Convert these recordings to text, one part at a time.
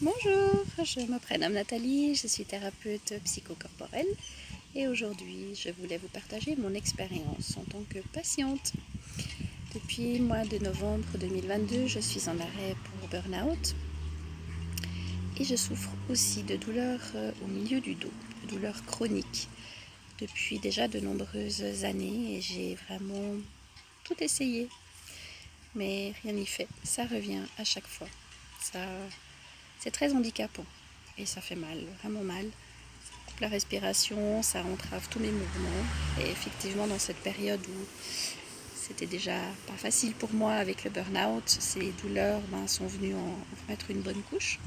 Bonjour, je me prénomme Nathalie, je suis thérapeute psychocorporelle et aujourd'hui je voulais vous partager mon expérience en tant que patiente. Depuis le mois de novembre 2022, je suis en arrêt pour burn-out et je souffre aussi de douleurs au milieu du dos, de douleurs chroniques depuis déjà de nombreuses années et j'ai vraiment tout essayé, mais rien n'y fait, ça revient à chaque fois. C'est très handicapant et ça fait mal, vraiment mal. Ça coupe la respiration, ça entrave tous mes mouvements. Et effectivement, dans cette période où c'était déjà pas facile pour moi avec le burn-out, ces douleurs sont venues en remettre une bonne couche.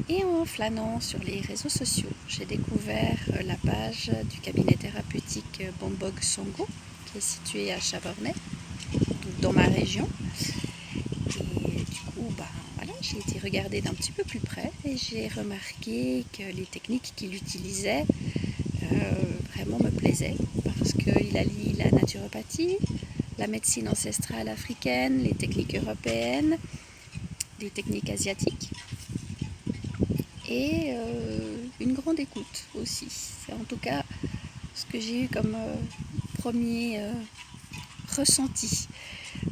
Et en flânant sur les réseaux sociaux, j'ai découvert la page du cabinet thérapeutique Bombog Songo, qui est situé à Chavornay, dans ma région. Et du coup, voilà, j'ai été regarder d'un petit peu plus près et j'ai remarqué que les techniques qu'il utilisait vraiment me plaisaient parce qu'il allie la naturopathie, la médecine ancestrale africaine, les techniques européennes, les techniques asiatiques et une grande écoute aussi. C'est en tout cas ce que j'ai eu comme premier ressenti.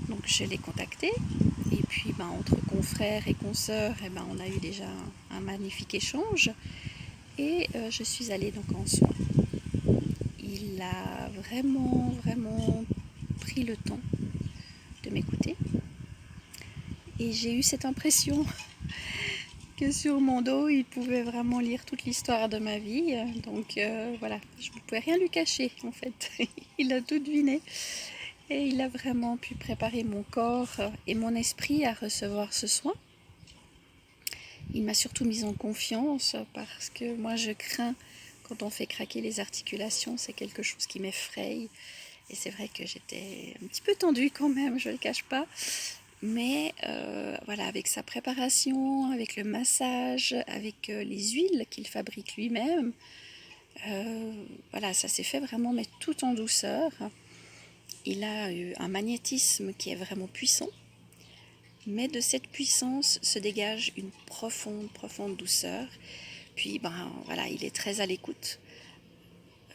Donc je l'ai contacté et puis entre confrères et consoeurs, on a eu déjà un magnifique échange et je suis allée donc en soins. Il a vraiment pris le temps de m'écouter et j'ai eu cette impression que sur mon dos il pouvait vraiment lire toute l'histoire de ma vie, donc voilà, je ne pouvais rien lui cacher en fait. Il a tout deviné et il a vraiment pu préparer mon corps et mon esprit à recevoir ce soin. Il m'a surtout mise en confiance parce que moi je crains quand on fait craquer les articulations, c'est quelque chose qui m'effraie. Et c'est vrai que j'étais un petit peu tendue quand même, je ne le cache pas. Mais voilà, avec sa préparation, avec le massage, avec les huiles qu'il fabrique lui-même, voilà, ça s'est fait vraiment, mais tout en douceur. Il a eu un magnétisme qui est vraiment puissant. Mais de cette puissance se dégage une profonde douceur. Puis, voilà, il est très à l'écoute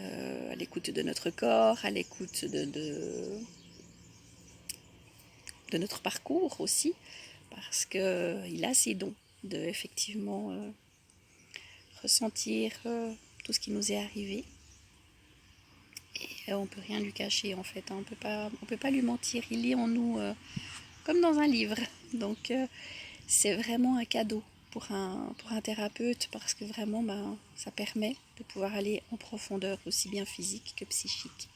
de notre corps, à l'écoute de notre parcours aussi, parce qu'il a ses dons de effectivement ressentir tout ce qui nous est arrivé. Et on ne peut rien lui cacher en fait, hein. On peut pas lui mentir, il lit en nous comme dans un livre. Donc c'est vraiment un cadeau pour un thérapeute parce que vraiment ça permet de pouvoir aller en profondeur aussi bien physique que psychique.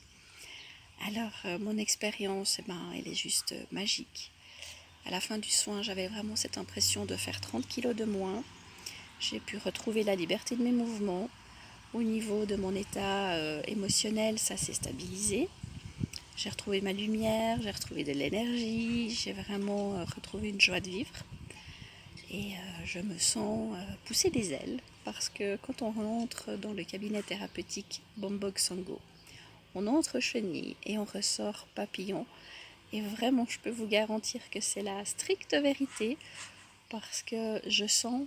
Alors mon expérience, elle est juste magique. À la fin du soin, j'avais vraiment cette impression de faire 30 kilos de moins. J'ai pu retrouver la liberté de mes mouvements. Au niveau de mon état émotionnel, ça s'est stabilisé. J'ai retrouvé ma lumière, j'ai retrouvé de l'énergie, j'ai vraiment retrouvé une joie de vivre. Et je me sens pousser des ailes parce que quand on rentre dans le cabinet thérapeutique Bombog Sango, on entre chenille et on ressort papillon. Et vraiment, je peux vous garantir que c'est la stricte vérité parce que je sens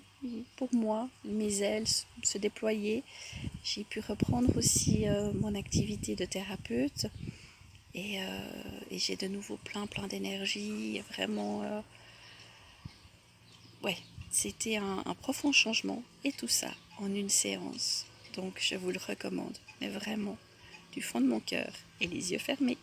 pour moi mes ailes se déployer. J'ai pu reprendre aussi mon activité de thérapeute et j'ai de nouveau plein d'énergie. Vraiment, ouais, c'était un profond changement et tout ça en une séance. Donc je vous le recommande, mais vraiment, du fond de mon cœur et les yeux fermés.